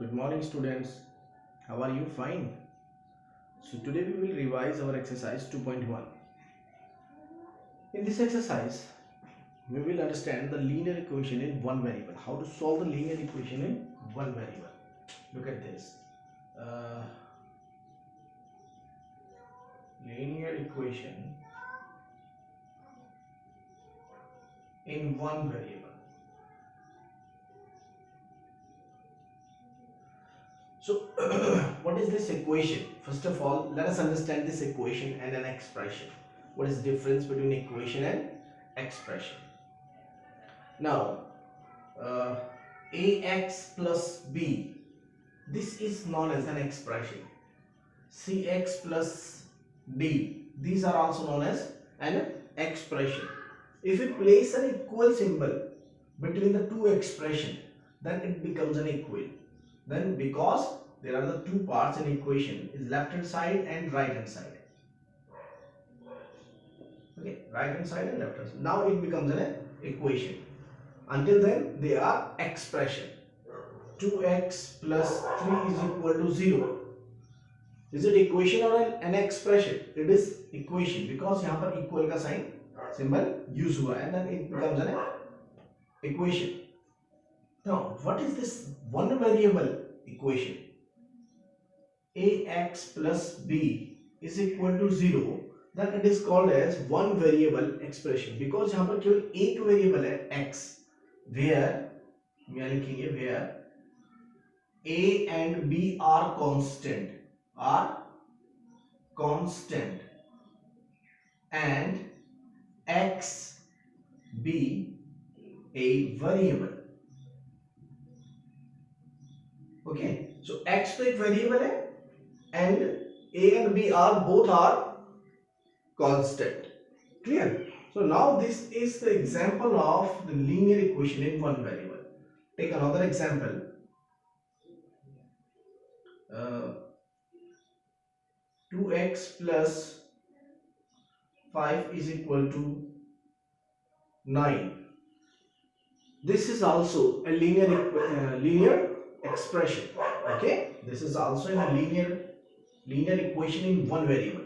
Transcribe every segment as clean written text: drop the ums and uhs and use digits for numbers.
Good morning, students. How are you? Fine. So today we will revise our exercise 2.1. In this exercise, we will understand the linear equation in one variable. How to solve the linear equation in one variable. Look at this. Linear equation in one variable. So what is this equation? First of all, let us understand this equation and an expression. What is the difference between equation and expression? Now, ax plus b, this is known as an expression. Cx plus d, these are also known as an expression. If we place an equal symbol between the two expressions, then it becomes an equal. Then because there are the two parts in equation is left hand side and right hand side. Okay, right hand side and left hand side. Now it becomes an equation. Until then they are expression. 2x plus 3 is equal to 0. Is it equation or an expression? It is equation because यहाँ पर equal का sign symbol use हुआ and then it becomes an equation. Now, what is this one variable equation? Ax plus b is equal to 0. Then it is called as one variable expression because यहाँ पर केवल एक variable है x, where मैं लिखेंगे where a and b are constant, and x be a variable. Okay, so x तो एक variable है and a and b are both are constant. Clear? So now this is the example of the linear equation in one variable. Take another example. 2x plus 5 is equal to 9. This is also a linear expression. Okay, this is also in a linear equation in one variable,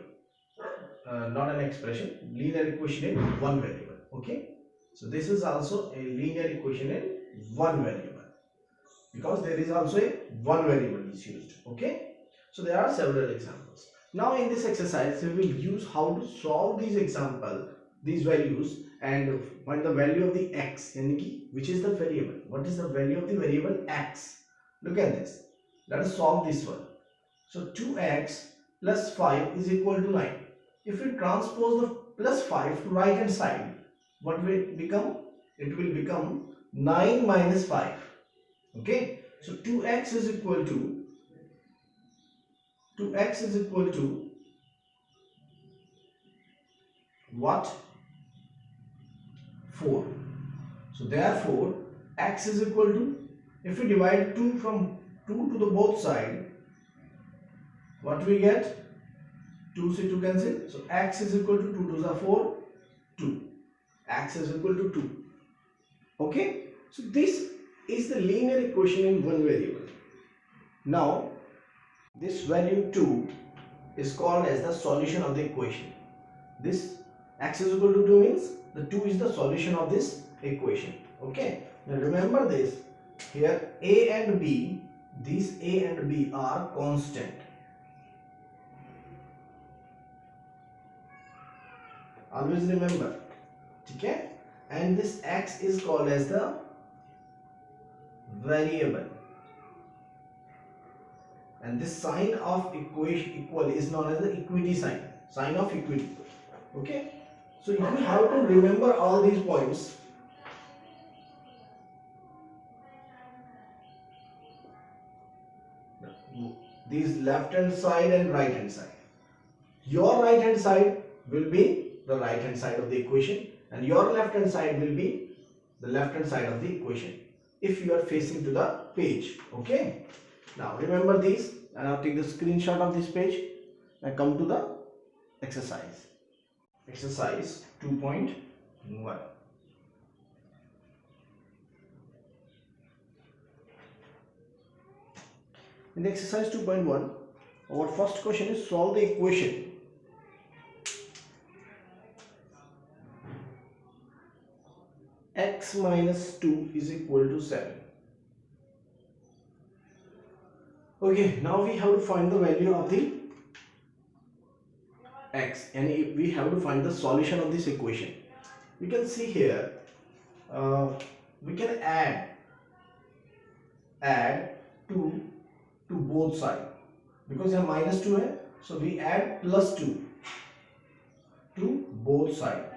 not an expression, linear equation in one variable. Okay, so this is also a linear equation in one variable because there is also a one variable is used. Okay, so there are several examples. Now in this exercise we will use how to solve these values and find the value of the x, which is the variable. What is the value of the variable x? Look at this. Let us solve this one. So 2x plus 5 is equal to 9. If we transpose the plus 5 to right hand side, what will it become? It will become 9 minus 5. Okay. So 2x is equal to what? 4. So therefore x is equal to, if we divide 2 from 2 to the both side, what we get? 2 see 2 cancel. So x is equal to 2 2s are 4, 2. X is equal to 2. Okay. So this is the linear equation in one variable. Now this value 2 is called as the solution of the equation. This x is equal to 2 means the 2 is the solution of this equation. Okay. Now remember this. Here a and b, these a and b are constant. Always remember. Okay? And this x is called as the variable. And this sign of equal is known as the equity sign. Sign of equity. Okay? So you have to remember all these points. These left hand side and right hand side. Your right hand side will be the right hand side of the equation and your left hand side will be the left hand side of the equation if you are facing to the page. Okay. Now remember these, and I'll take the screenshot of this page and come to the exercise. Exercise 2.1. In the exercise 2.1, our first question is solve the equation x minus 2 is equal to 7. Okay, now we have to find the value of the x, and we have to find the solution of this equation. We can see here, we can add 2 to both sides because यहाँ minus 2 है, so we add plus 2 to both sides.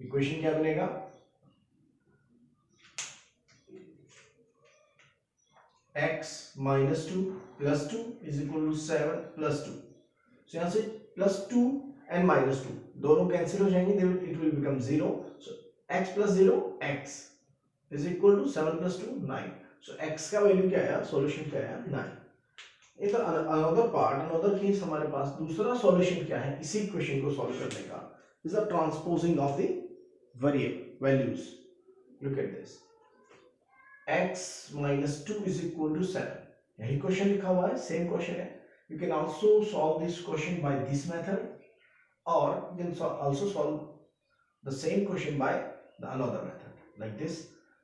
Equation क्या बनेगा? x minus 2 plus 2 is equal to 7 plus 2. So यहाँ से plus 2 and minus 2 दोनों cancel हो जाएंगे, it will become 0. So x plus 0 x is equal to 7 plus 2 9. So x का value क्या आया? सॉल्यूशन क्या आया? 9. इधर अनदर केस हमारे पास दूसरा सॉल्यूशन क्या है इसी इक्वेशन को सॉल्व करने का? Is the transposing of the variable values. Look at this, x minus 2 is equal to 7. यही क्वेश्चन लिखा हुआ है, सेम क्वेश्चन है. You can also solve this question by this method, or you can also solve the same question by the another method. Like this,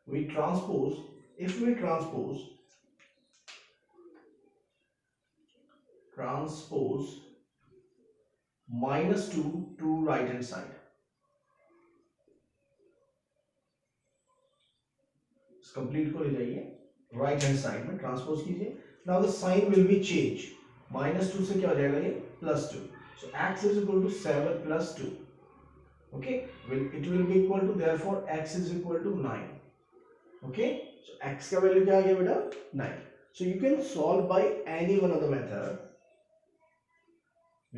we transpose. If we transpose minus 2 to right hand side, complete को ले जाइए, right hand side में transpose कीजिए. Now the sign will be change. Minus 2 से क्या हो जाएगा? ये plus 2. So x is equal to 7 plus 2. Okay, it will be equal to, therefore x is equal to 9. Okay, so x का value क्या आ गया बेटा? 9. So you can solve by any one of the method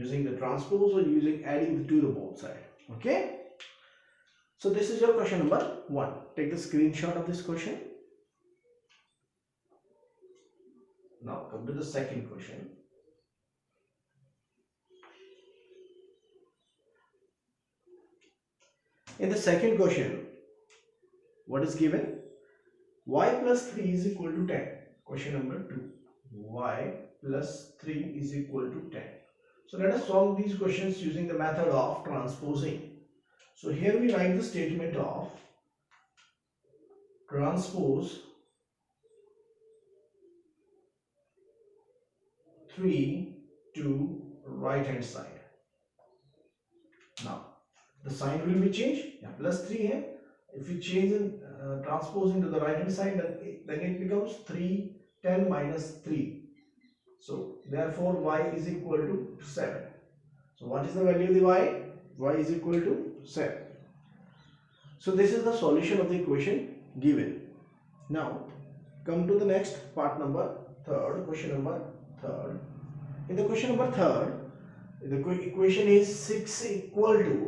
using the transpose or using adding to the both side. Okay, so this is your question number 1. Take the screenshot of this question. Now come to the second question. In the second question, what is given? Y plus 3 is equal to 10. Question number 2. Y plus 3 is equal to 10. So let us solve these questions using the method of transposing. So here we write the statement of transpose 3 to right hand side. Now the sign will be changed. Yeah, plus 3 here. If we change in transpose into the right hand side, then it becomes 3 10 minus 3. So therefore y is equal to 7. So what is the value of the y? Y is equal to 7. So this is the solution of the equation given. Now come to the next part number 3rd, question number 3rd. In the question number 3rd, the equation is 6 equal to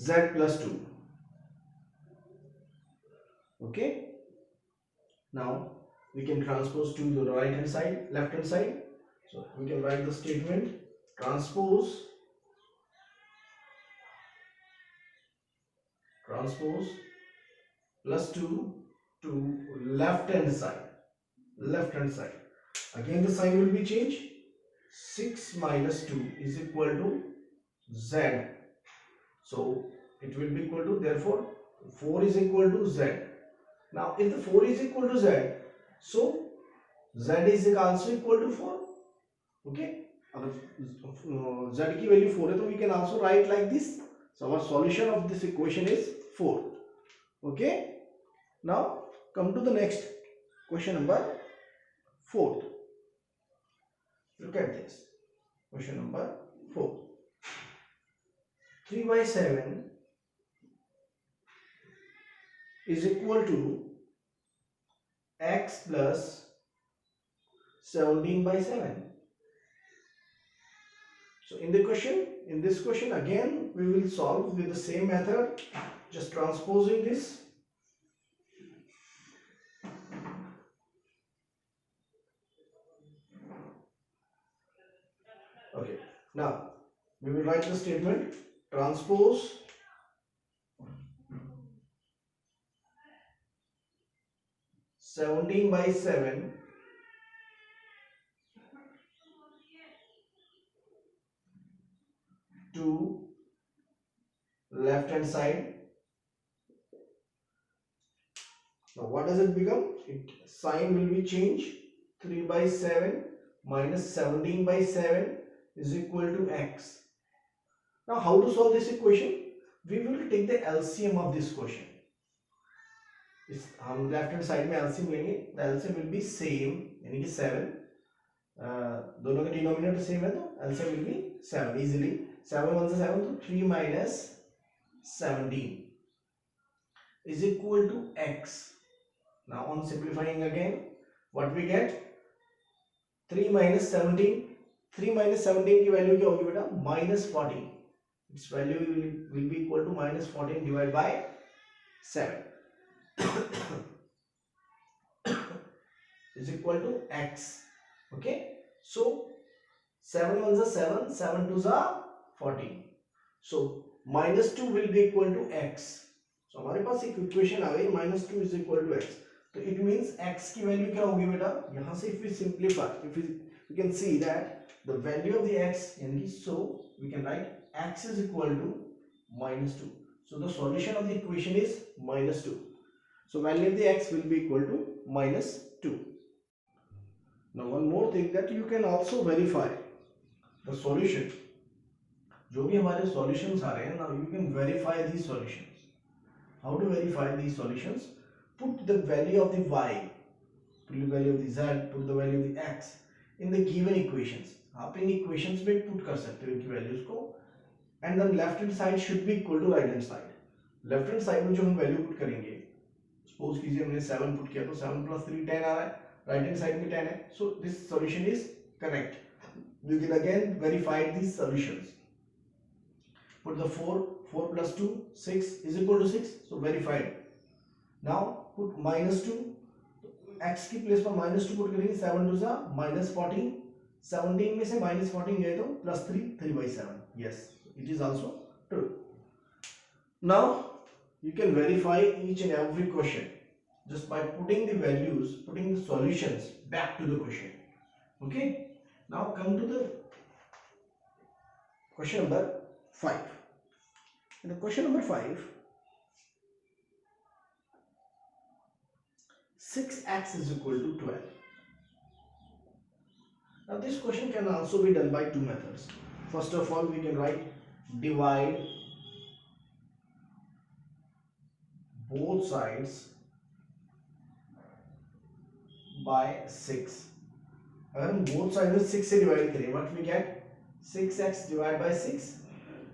z plus 2. Okay, now we can transpose to the right hand side, left hand side. So we can write the statement transpose plus 2 to left hand side. Again the sign will be changed. 6 minus 2 is equal to z. So it will be equal to, therefore 4 is equal to z. Now if the 4 is equal to z, so z is also equal to 4. Okay, अगर z की value 4 है तो we can also write like this. So our solution of this equation is 4. Okay, now come to the next question number 4. Look at this question number 4. 3 by 7 is equal to x plus 17 by 7. So in this question again we will solve with the same method, just transposing this. Okay, now we will write the statement transpose 17 by 7 to left hand side. Now what does it become? Sign will be changed. 3 by 7 minus 17 by 7 is equal to x. Now how to solve this equation? We will take the LCM of this question. हम left hand side में LCM लेंगे. The LCM will be same, यानी कि 7. दोनों का denominator same है तो LCM will be 7 easily. 7 1 से 7 तो 3 minus 17 is equal to x. Now on simplifying again, what we get? 3 minus 17. 3 minus 17 की वैल्यू क्या होगी बेटा? Minus 14. Its value will be equal to minus 14 divided by 7 is equal to x. Okay, so 7 1s are 7, 7 2s are 14. So minus 2 will be equal to x. So हमारे पास एक equation आ गई minus 2 is equal to x. तो it means x की value क्या होगी बेटा? यहाँ से if we simplify, if we can see that the value of the x, यानी कि so we can write x is equal to minus 2. So the solution of the equation is minus 2. So value of the x will be equal to minus 2. Now one more thing that you can also verify the solution. जो भी हमारे solutions आ रहे हैं, now you can verify these solutions. How to verify these solutions? Put the value of the y, put the value of the z, put the value of the x in the given equations. आप इन equations में put कर सकते हो इनकी values को. And then left hand side should be equal to right hand side. Left hand side में जो हम value put करेंगे, suppose कीजिए हमने 7 put किया तो 7 plus 3 10 आ रहा है, right hand side में 10 है, so this solution is correct. You can again verify these solutions. Put the 4 plus 2 6 is equal to 6, so verified. Now put minus 2, x की प्लेस पर minus 2 put करेंगे, 7 2 जा minus 14, 17 में से minus 14 गए तो plus 3 3 by 7. Yes, it is also true. Now you can verify each and every question just by putting the values, putting the solutions back to the question. Okay, now come to the question number 5. In the question number 5, 6x is equal to 12. Now this question can also be done by two methods. First of all, we can write divide both sides by 6. अगर हम both sides में 6 से divide करें, what we get? 6x divided by 6,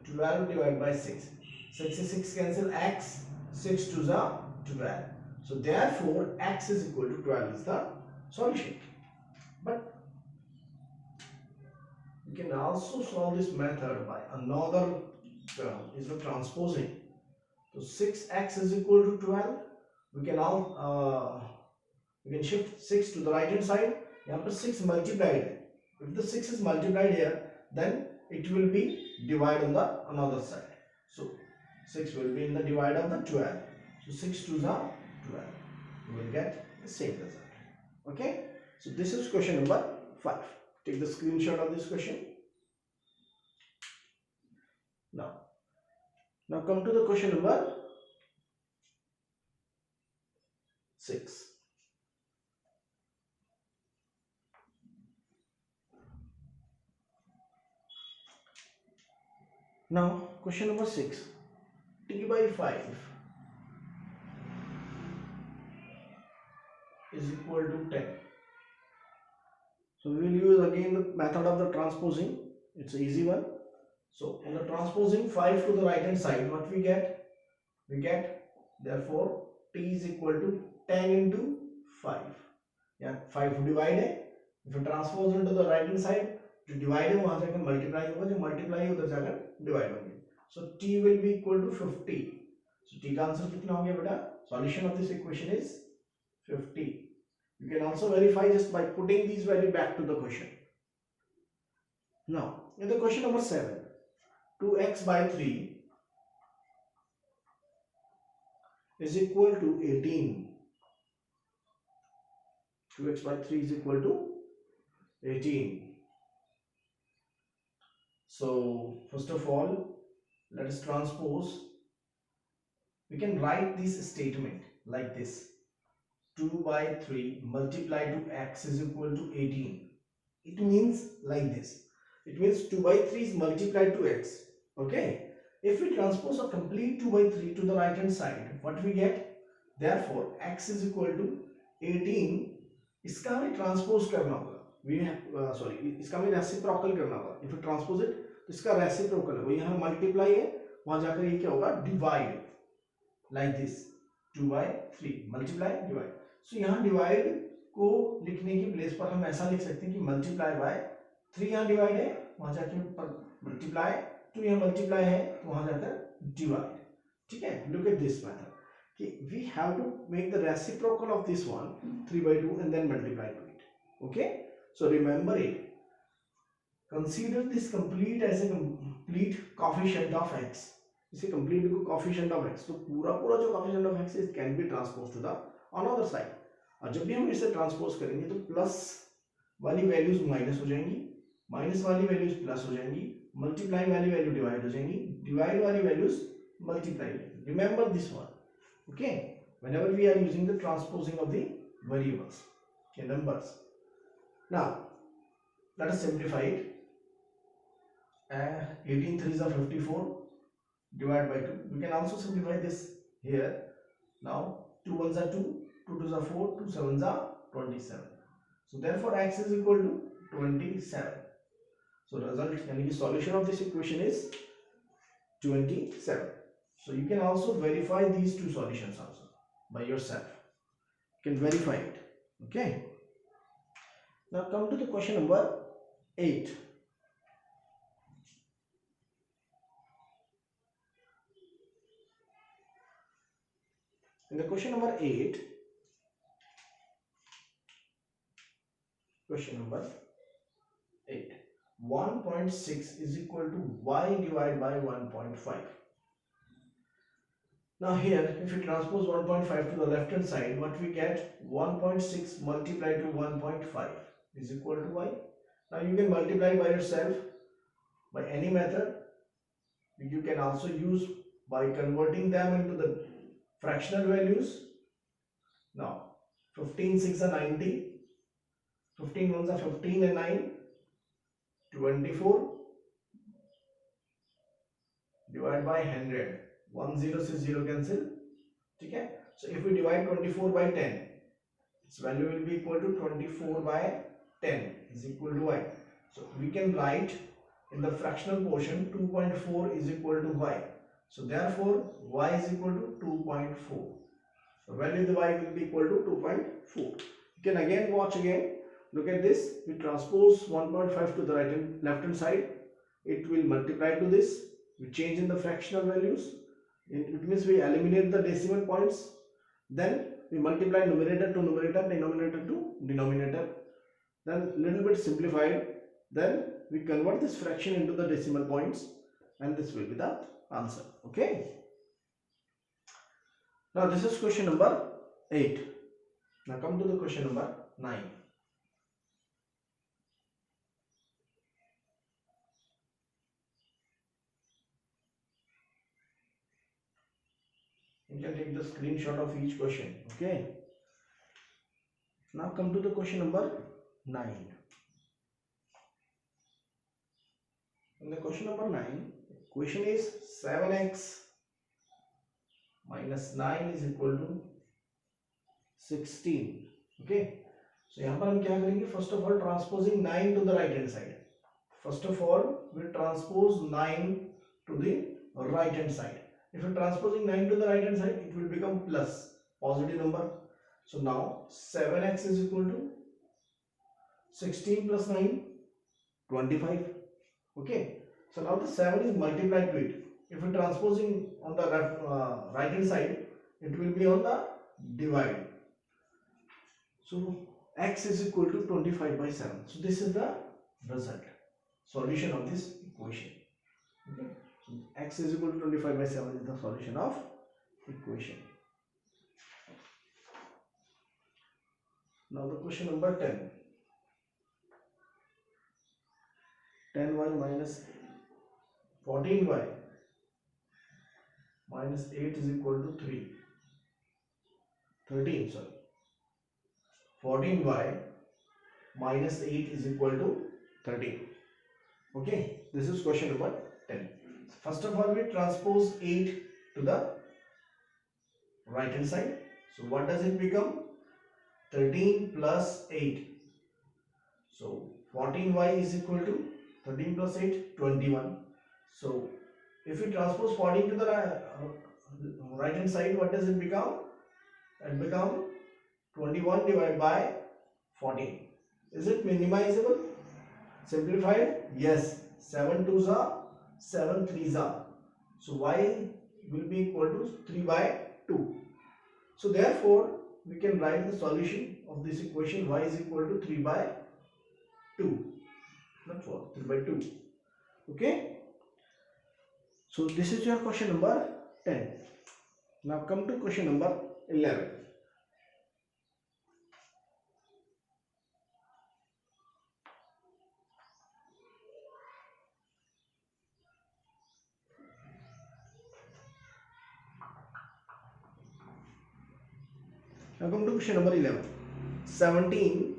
12 divided by 6. 6 से 6 cancel, x 6 2 is 12. So therefore x is equal to 12 is the solution. But you can also solve this method by another term, is the transposing. So 6x is equal to 12. We can shift 6 to the right hand side. यहाँ पर 6 multiplied. If the 6 is multiplied here, then it will be divided on the another side. So 6 will be in the divide of the 12. So 6 2s are 12. You will get the same result. Okay. So this is question number 5. Take the screenshot of this question. Now come to the question number 6. Now question number 6. T by 5 is equal to 10. So we will use again the method of the transposing. It's an easy one. So in the transposing 5 to the right hand side, what we get? We get therefore t is equal to 10 into 5. Yeah, 5 divide है. If you transpose into the right hand side, जो divide है वहाँ जाकर multiply होगा, जो multiply उधर जाकर divide होंगे. So t will be equal to 50. So t का आंसर कितना हो गया बेटा? Solution of this equation is 50. You can also verify just by putting these value back to the question. Now in the question number 7, 2x by 3 is equal to 18. 2x by 3 is equal to 18. So first of all, let us transpose. We can write this statement like this: 2 by 3 multiplied to x is equal to 18. It means like this. It means 2 by 3 is multiplied to x. Okay. If we transpose a complete 2 by 3 to the right hand side, what we get? Therefore, x is equal to 18. इसका हमें transpose करना होगा. We have sorry, इसका हमें reciprocal करना होगा. If we transpose it, तो इसका रेसिप्रोकल है. वो यहाँ मल्टीप्लाई है, वहां जाकर ये क्या होगा? Divide. Like this, 2 by 3 multiply divide. So यहाँ डिवाइड को लिखने की प्लेस पर हम ऐसा लिख सकते हैं कि मल्टीप्लाई बाय 3 यहाँ डिवाइड है, वहां जाके मल्टीप्लाई, 2 यहाँ मल्टीप्लाई है, तो वहां जाकर डिवाइड. ठीक है. लुक एट दिस मेथड कि we have to make the reciprocal of this one 3 by 2 and then multiply to it. Okay, so remember it. Consider this complete as a complete coefficient of x. इसे complete को coefficient of x, तो पूरा पूरा जो coefficient of x is can be transposed to the another side. और जब भी हम इसे ट्रांसपोज करेंगे तो प्लस वाली वैल्यूज माइनस हो जाएंगी, माइनस वाली वैल्यूज प्लस हो जाएंगी, मल्टीप्लाई वाली वैल्यू डिवाइड हो जाएंगी, डिवाइड वाली values multiply. Remember this one. Okay, whenever we are using the transposing of the variables, okay, numbers. Now let us simplify it. 18 3s are 54 divided by 2. We can also simplify this here. Now 2 1s are 2, 2 2s are 4, 2 7s are 27. So therefore x is equal to 27. So result, yani the solution of this equation is 27. So you can also verify these two solutions also by yourself. You can verify it. Okay. Now come to the question number 8. In the question number 8, question number 8, 1.6 is equal to y divided by 1.5. Now here, if we transpose 1.5 to the left hand side, what we get? 1.6 multiplied to 1.5 is equal to y. Now you can multiply by yourself by any method. You can also use by converting them into the fractional values. Now 15 6 are 90, 15 1s are 15 and 9, 24 divided by 100. 1 0 से 0 cancel. ठीक है. So if we divide 24 by 10, its value will be equal to 24 by 10 is equal to y. So we can write in the fractional portion 2.4 is equal to y. So therefore y is equal to 2.4. The value of the y will be equal to 2.4. You can again watch again. Look at this. We transpose 1.5 to the right and left hand side. It will multiply to this. We change in the fractional values. It means we eliminate the decimal points. Then we multiply numerator to numerator, denominator to denominator. Then little bit simplified. Then we convert this fraction into the decimal points, and this will be the answer. Okay. Now this is question number 8. Now come to the question number 9. You can take the screenshot of each question. Okay. Now come to the question number 9. In the question number 9, question is 7x minus 9 is equal to 16. Okay. So यहाँ पर हम क्या करेंगे? First of all, transposing 9 to the right hand side. First of all, we transpose 9 to the right hand side. If you're transposing 9 to the right hand side, it will become plus, positive number. So now 7x is equal to 16 plus 9, 25. Okay. So now the 7 is multiplied to it. If you're transposing on the right hand side, it will be on the divide. So x is equal to 25 by 7. So this is the result, solution of this equation. Okay. So x is equal to 25 by 7 is the solution of equation. Now the question number 10. 10y minus 14y minus 8 is equal to 3. 13, sorry. 14y minus 8 is equal to 13. Okay, this is question number 10. First of all, we transpose 8 to the right hand side. So what does it become? 13 plus 8. So 14y is equal to 13 plus 8, 21. So if we transpose 14 to the right hand side, what does it become? It become 21 divided by 14. Is it minimizable? Simplified? Yes. 7 2s are 7 3s are. So y will be equal to 3 by 2. So therefore we can write the solution of this equation y is equal to 3 by 2. Not 4, 3 by 2. Okay. So this is your question number 10. Now come to question number 11. Now come to question number 11. 17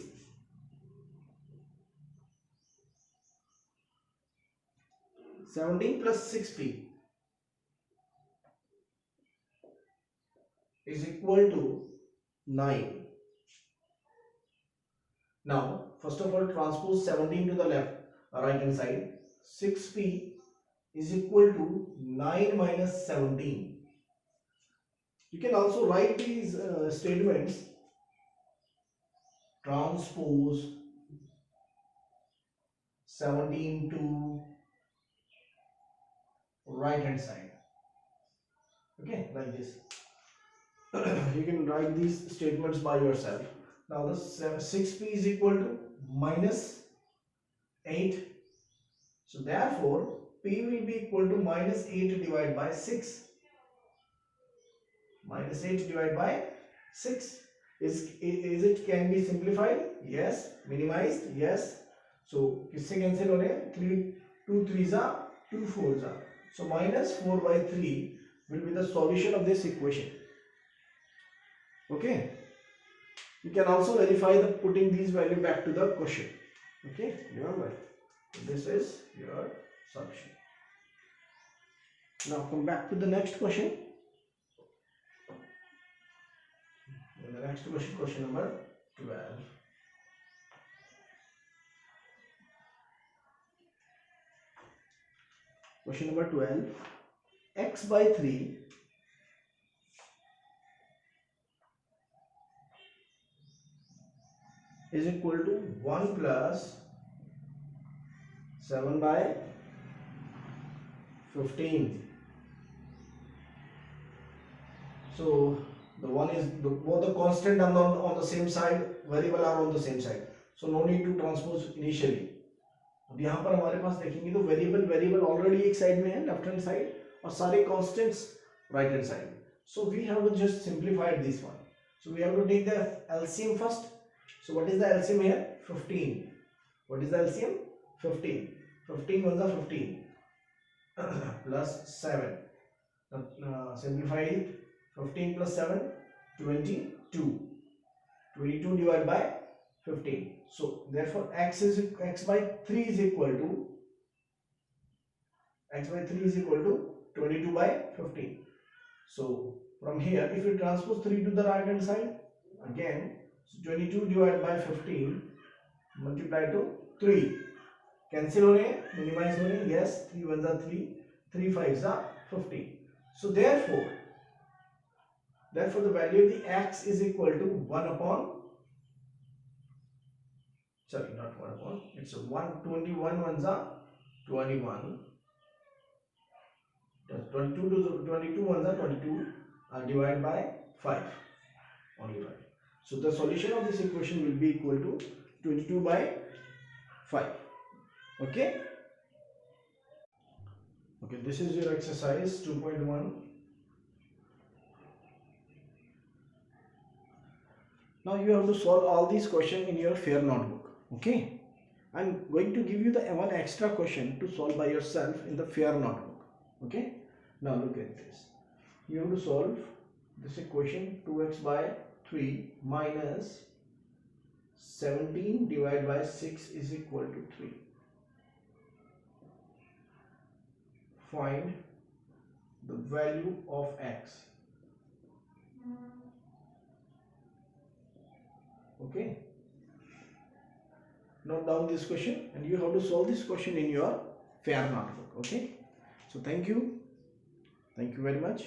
plus 6p is equal to 9. Now first of all, transpose 17 to the right hand side. 6p is equal to 9 minus 17. You can also write these statements. Transpose 17 to right hand side. Okay, like this. You can write these statements by yourself. Now the 6p is equal to minus 8. So therefore p will be equal to minus 8 divided by 6. Minus 8 divided by 6. Is it can be simplified? Yes. Minimized? Yes. So किससे cancel हो रहे हैं? 3 2 3s are 2 4s are. So minus 4 by 3 will be the solution of this equation. Okay. You can also verify the putting these value back to the question. Okay. Remember, this is your solution. Now come back to the next question. And the next question, question number 12. Question number 12. X by 3 is equal to 1 plus 7 by 15. So the one is both the constant and on the same side, variable are on the same side. So no need to transpose initially. अब यहाँ पर हमारे पास देखेंगे तो variable already एक side में है left hand side और सारे constants right hand side. So we have to just simplify this one. So we have to take the LCM first. So what is the LCM here? 15. What is the LCM? 15. 15 ones are 15 plus 7. Simplify it. 15 plus 7, 22. 22 divided by 15. So therefore x by 3 is equal to 22 by 15. So from here, if you transpose 3 to the right hand side, again, so 22 divided by 15 multiply to 3. Cancel हो रहे हैं, minimize हो रहे हैं. Yes, 3 ones are 3, 3 5s are 15. So therefore the value of the x is equal to 1 upon, sorry, not 1 upon, it's a 121 ones are 21, 22 to 22 ones are 22, divided by 5, only 5. So the solution of this equation will be equal to 22 by 5. Okay. Okay, this is your exercise 2.1. Now you have to solve all these questions in your fair notebook. Okay. I'm going to give you the one extra question to solve by yourself in the fair notebook. Okay. Now look at this. You have to solve this equation 2x by 3 minus 17 divided by 6 is equal to 3. Find the value of x. Okay. Note down this question and you have to solve this question in your fair notebook. Okay. So thank you very much.